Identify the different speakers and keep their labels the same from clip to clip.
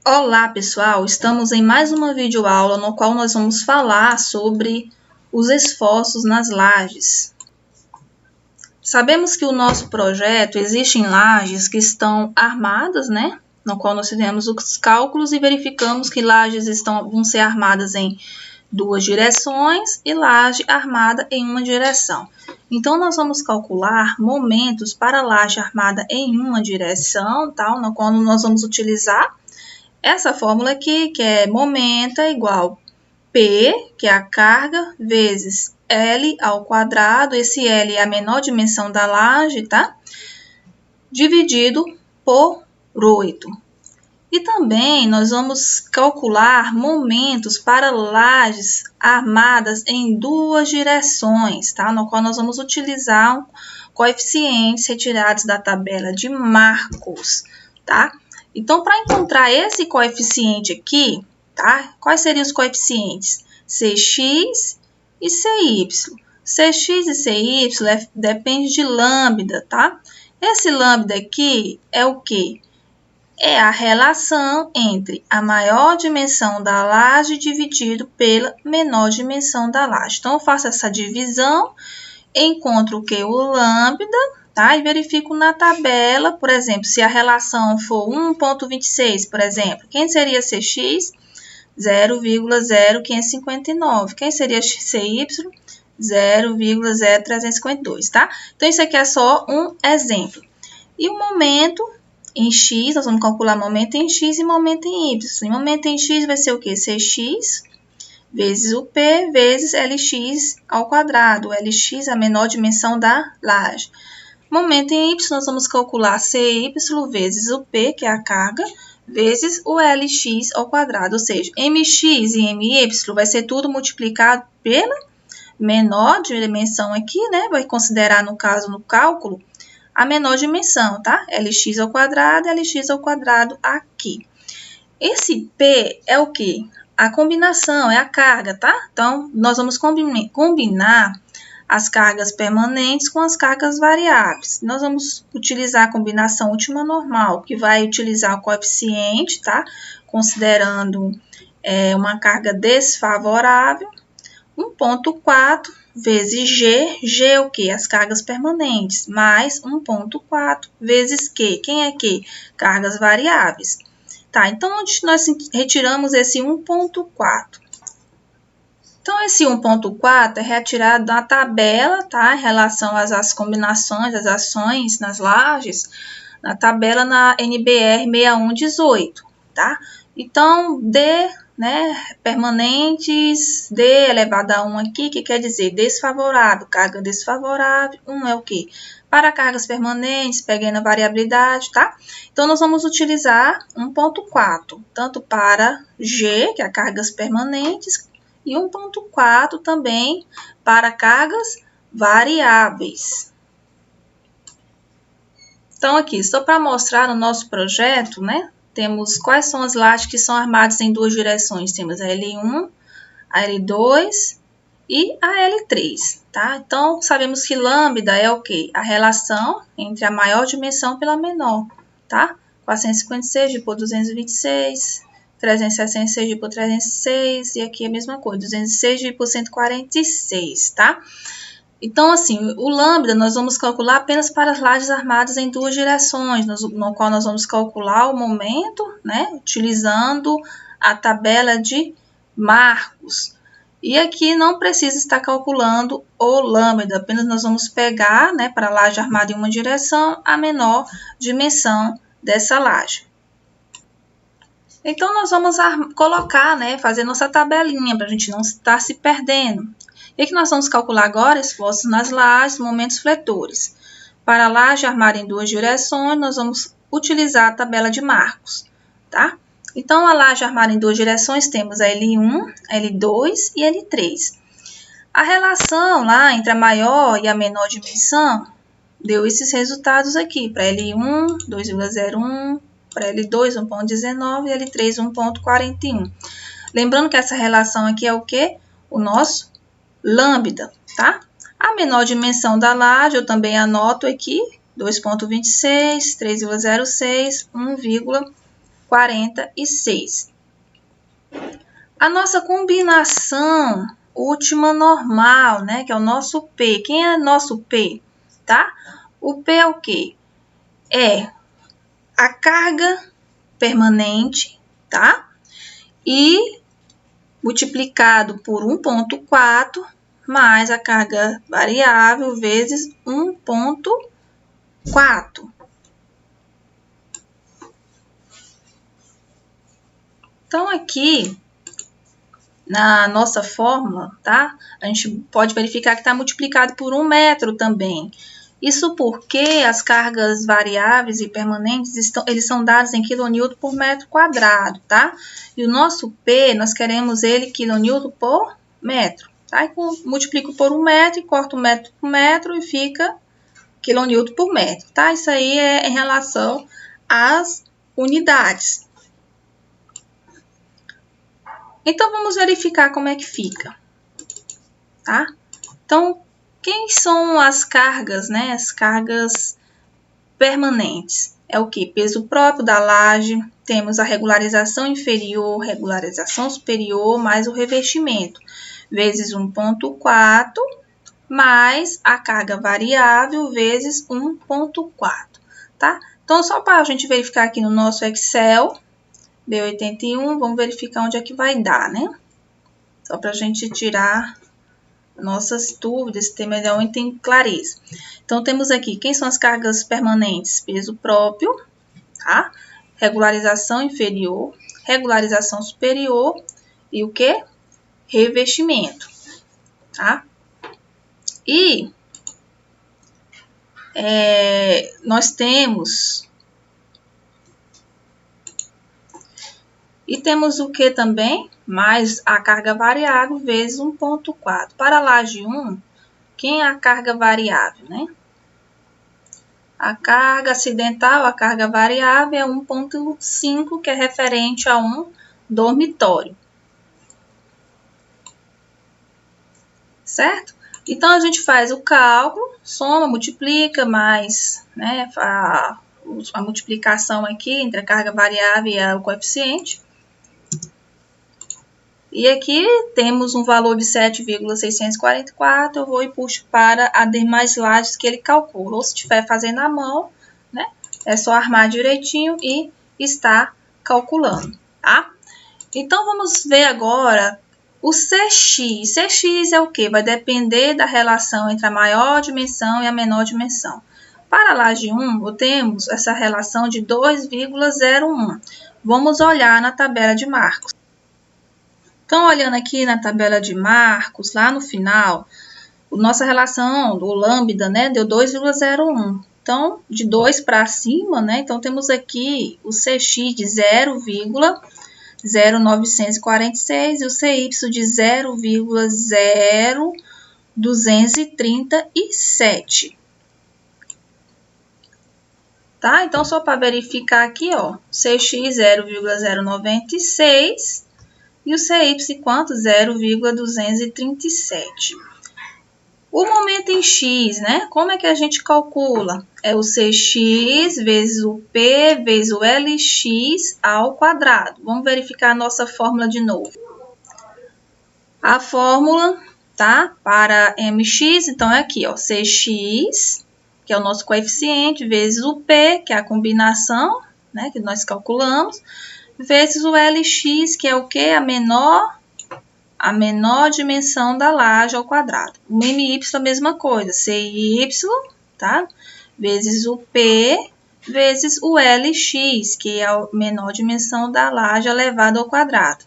Speaker 1: Olá pessoal, estamos em mais uma videoaula no qual nós vamos falar sobre os esforços nas lajes. Sabemos que o nosso projeto existe em lajes que estão armadas, né? No qual nós fizemos os cálculos e verificamos que lajes vão ser armadas em duas direções e laje armada em uma direção. Então, nós vamos calcular momentos para a laje armada em uma direção, tá? No qual nós vamos utilizar essa fórmula aqui, que é momento é igual P, que é a carga, vezes L ao quadrado, esse L é a menor dimensão da laje, tá? Dividido por 8. E também nós vamos calcular momentos para lajes armadas em duas direções, tá? No qual nós vamos utilizar coeficientes retirados da tabela de Marcos, tá? Então, para encontrar esse coeficiente aqui, tá? Quais seriam os coeficientes? Cx e Cy. Cx e Cy depende de lambda, tá? Esse lambda aqui é o quê? É a relação entre a maior dimensão da laje dividido pela menor dimensão da laje. Então, eu faço essa divisão, encontro o que? O lambda, tá? E verifico na tabela, por exemplo, se a relação for 1,26, por exemplo, quem seria Cx? 0,0559. Quem seria Cy? 0,0352, tá? Então, isso aqui é só um exemplo. E o momento em x, nós vamos calcular momento em x e momento em y. E momento em x vai ser o quê? Cx vezes o P vezes Lx ao quadrado. Lx é a menor dimensão da laje. Momento em y, nós vamos calcular Cy vezes o P, que é a carga, vezes o Lx ao quadrado. Ou seja, Mx e My vai ser tudo multiplicado pela menor dimensão aqui, né? Vai considerar, no caso, no cálculo, a menor dimensão, tá? Lx ao quadrado aqui. Esse P é o quê? A combinação, é a carga, tá? Então, nós vamos combinar as cargas permanentes com as cargas variáveis. Nós vamos utilizar a combinação última normal, que vai utilizar o coeficiente, tá? Considerando uma carga desfavorável, 1,4 vezes G, G é o quê? As cargas permanentes, mais 1,4 vezes Q. Quem é Q? Cargas variáveis. Tá, então, onde nós retiramos esse 1,4? Então, esse 1,4 é retirado da tabela, tá? Em relação às combinações, às ações nas lajes, na tabela na NBR 6118, tá? Então, D, né, permanentes, D elevado a 1 aqui, que quer dizer desfavorável, carga desfavorável, 1 é o quê? Para cargas permanentes, peguei na variabilidade, tá? Então, nós vamos utilizar 1,4, tanto para G, que é cargas permanentes, e 1,4 também para cargas variáveis. Então, aqui, só para mostrar no nosso projeto, né? Temos quais são as lajes que são armadas em duas direções. Temos a L1, a L2 e a L3, tá? Então, sabemos que lambda é o quê? A relação entre a maior dimensão pela menor, tá? 456 por 226, 366 por 306 e aqui a mesma coisa, 206 por 146, tá? Então, assim, o lambda nós vamos calcular apenas para as lajes armadas em duas direções, no qual nós vamos calcular o momento, né, utilizando a tabela de Marcos. E aqui não precisa estar calculando o lambda, apenas nós vamos pegar, né, para a laje armada em uma direção, a menor dimensão dessa laje. Então, nós vamos colocar, né, fazer nossa tabelinha, para a gente não estar se perdendo. E que nós vamos calcular agora esforços nas lajes, momentos fletores. Para a laje armada em duas direções, nós vamos utilizar a tabela de Marcos, tá? Então, a laje armada em duas direções, temos a L1, L2 e L3. A relação lá entre a maior e a menor dimensão deu esses resultados aqui. Para L1, 2,01, para L2, 1,19 e L3, 1,41. Lembrando que essa relação aqui é o quê? O nosso lambda, tá? A menor dimensão da laje, eu também anoto aqui, 2,26, 3,06, 1,41. 46. A nossa combinação última normal, né, que é o nosso P. Quem é nosso P, tá? O P é o quê? É a carga permanente, tá? E multiplicado por 1,4 mais a carga variável vezes 1,4. Então, aqui, na nossa fórmula, tá? A gente pode verificar que está multiplicado por 1 metro também. Isso porque as cargas variáveis e permanentes eles são dados em kN por metro quadrado, tá? E o nosso P, nós queremos ele kN por metro, tá? Então, multiplico por 1 metro e corto metro por metro e fica kN por metro, tá? Isso aí é em relação às unidades. Então, vamos verificar como é que fica, tá? Então, quem são as cargas, né? As cargas permanentes. É o que? Peso próprio da laje, temos a regularização inferior, regularização superior, mais o revestimento, vezes 1,4, mais a carga variável, vezes 1,4, tá? Então, só para a gente verificar aqui no nosso Excel, B81, vamos verificar onde é que vai dar, né? Só para a gente tirar nossas dúvidas, esse tema é onde tem clareza. Então, temos aqui, quem são as cargas permanentes? Peso próprio, tá? Regularização inferior, regularização superior e o que? Revestimento, tá? E nós temos o que também? Mais a carga variável vezes 1,4. Para a laje 1, quem é a carga variável, né? A carga acidental, a carga variável é 1,5, que é referente a um dormitório. Certo? Então, a gente faz o cálculo, soma, multiplica, mais, né, a multiplicação aqui entre a carga variável e o coeficiente. E aqui temos um valor de 7,644, eu vou e puxo para as demais lajes que ele calcula. Ou se estiver fazendo à mão, né, é só armar direitinho e estar calculando, tá? Então, vamos ver agora o CX. CX é o quê? Vai depender da relação entre a maior dimensão e a menor dimensão. Para a laje 1, temos essa relação de 2,01. Vamos olhar na tabela de Marcos. Então, olhando aqui na tabela de Marcos, lá no final, nossa relação do lambda, né, deu 2,01. Então, de 2 para cima, né, então temos aqui o CX de 0,0946 e o CY de 0,0237. Tá? Então, só para verificar aqui, ó, CX 0,096 e o CY quanto? 0,237. O momento em X, né? Como é que a gente calcula? É o CX vezes o P vezes o LX ao quadrado. Vamos verificar a nossa fórmula de novo. A fórmula, tá? Para MX, então é aqui, ó, CX, que é o nosso coeficiente, vezes o P, que é a combinação, né, que nós calculamos, vezes o LX, que é o quê? A menor dimensão da laje ao quadrado. O MY a mesma coisa, CY, tá? Vezes o P, vezes o LX, que é a menor dimensão da laje elevada ao quadrado.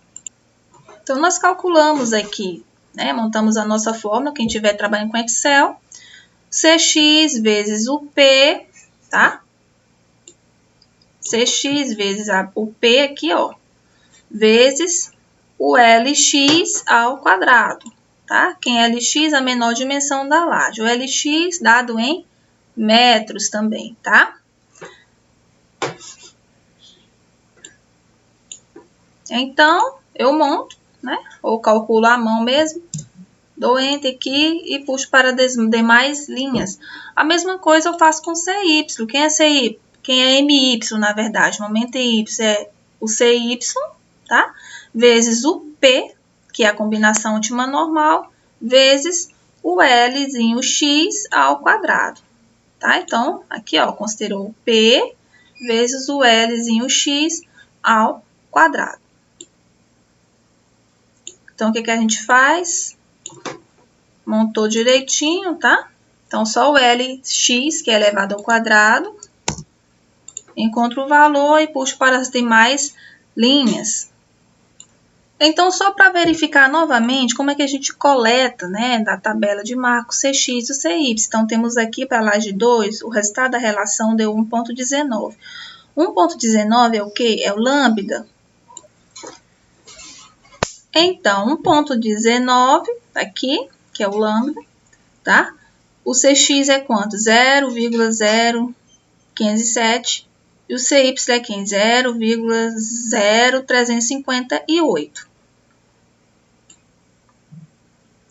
Speaker 1: Então, nós calculamos aqui, né? Montamos a nossa fórmula, quem estiver trabalhando com Excel, CX vezes o P, tá? CX vezes o P aqui, ó, vezes o LX ao quadrado, tá? Quem é LX, a menor dimensão da laje. O LX dado em metros também, tá? Então, eu monto, né? Ou calculo à mão mesmo. Dou Enter aqui e puxo para as demais linhas. A mesma coisa eu faço com CY. Quem é CY? Quem é MY, na verdade? O momento em Y é o CY, tá? Vezes o P, que é a combinação última normal, vezes o Lzinho x ao quadrado, tá? Então, aqui, ó, considerou o P vezes o Lzinho x ao quadrado. Então, o que a gente faz? Montou direitinho, tá? Então, só o Lx, que é elevado ao quadrado, encontro o valor e puxo para as demais linhas. Então, só para verificar novamente como é que a gente coleta, né, da tabela de Marcos Cx e o Cy. Então, temos aqui para a laje 2, o resultado da relação deu 1,19. 1,19 é o quê? É o lambda. Então, 1,19 aqui, que é o lambda, tá? O Cx é quanto? 0,0507 e o Cy é quem? 0,0358.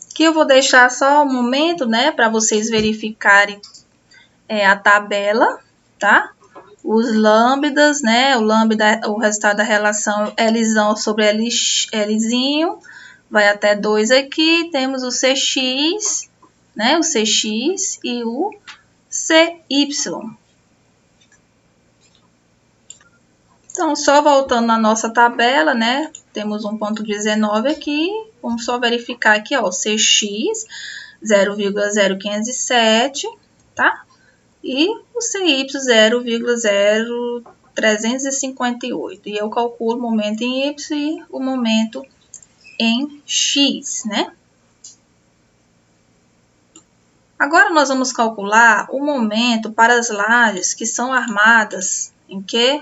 Speaker 1: Aqui eu vou deixar só um momento, né, para vocês verificarem a tabela, tá? Os lambdas, né, o resultado da relação Lzão sobre Lzinho, vai até 2 aqui, temos o Cx, né, o Cx e o Cy. Então, só voltando na nossa tabela, né, temos 1,19 aqui, vamos só verificar aqui, ó, Cx, 0,0507, tá? E o Cy, 0,0358. E eu calculo o momento em y e o momento em x, né? Agora, nós vamos calcular o momento para as lajes que são armadas em quê?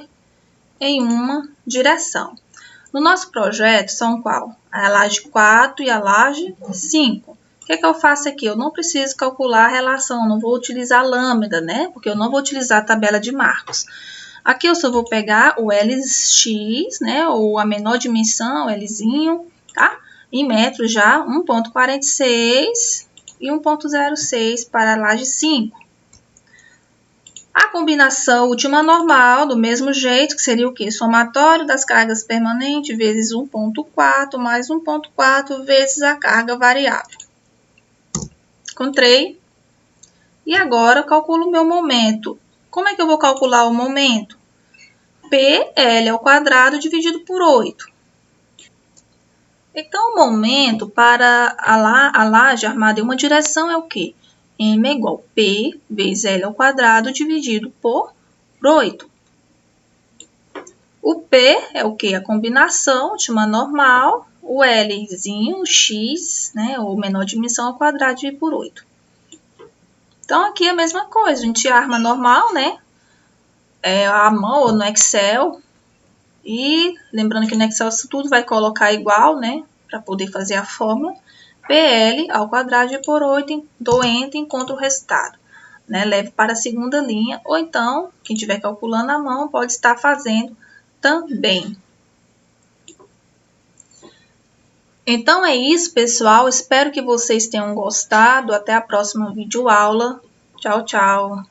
Speaker 1: Em uma direção. No nosso projeto são qual? A laje 4 e a laje 5. O que eu faço aqui? Eu não preciso calcular a relação, não vou utilizar lambda, né? Porque eu não vou utilizar a tabela de Marcos. Aqui eu só vou pegar o Lx, né? Ou a menor dimensão, Lzinho, tá? Em metros já, 1,46 e 1,06 para a laje 5. A combinação última normal, do mesmo jeito, que seria o quê? Somatório das cargas permanentes vezes 1,4 mais 1,4 vezes a carga variável. Encontrei. E agora eu calculo o meu momento. Como é que eu vou calcular o momento? PL ao quadrado dividido por 8. Então, o momento para a laje armada em uma direção é o quê? M é igual a P vezes L ao quadrado dividido por 8. O P é o quê? A combinação última normal, o Lzinho, o X, né, ou menor dimensão ao quadrado dividido por 8. Então, aqui é a mesma coisa, a gente arma normal, né, à mão ou no Excel. E lembrando que no Excel tudo vai colocar igual, né, para poder fazer a fórmula. PL ao quadrado dividido por 8, dou Enter, encontro o resultado. Né? Leve para a segunda linha, ou então, quem estiver calculando à mão, pode estar fazendo também. Então é isso, pessoal. Espero que vocês tenham gostado. Até a próxima videoaula. Tchau, tchau.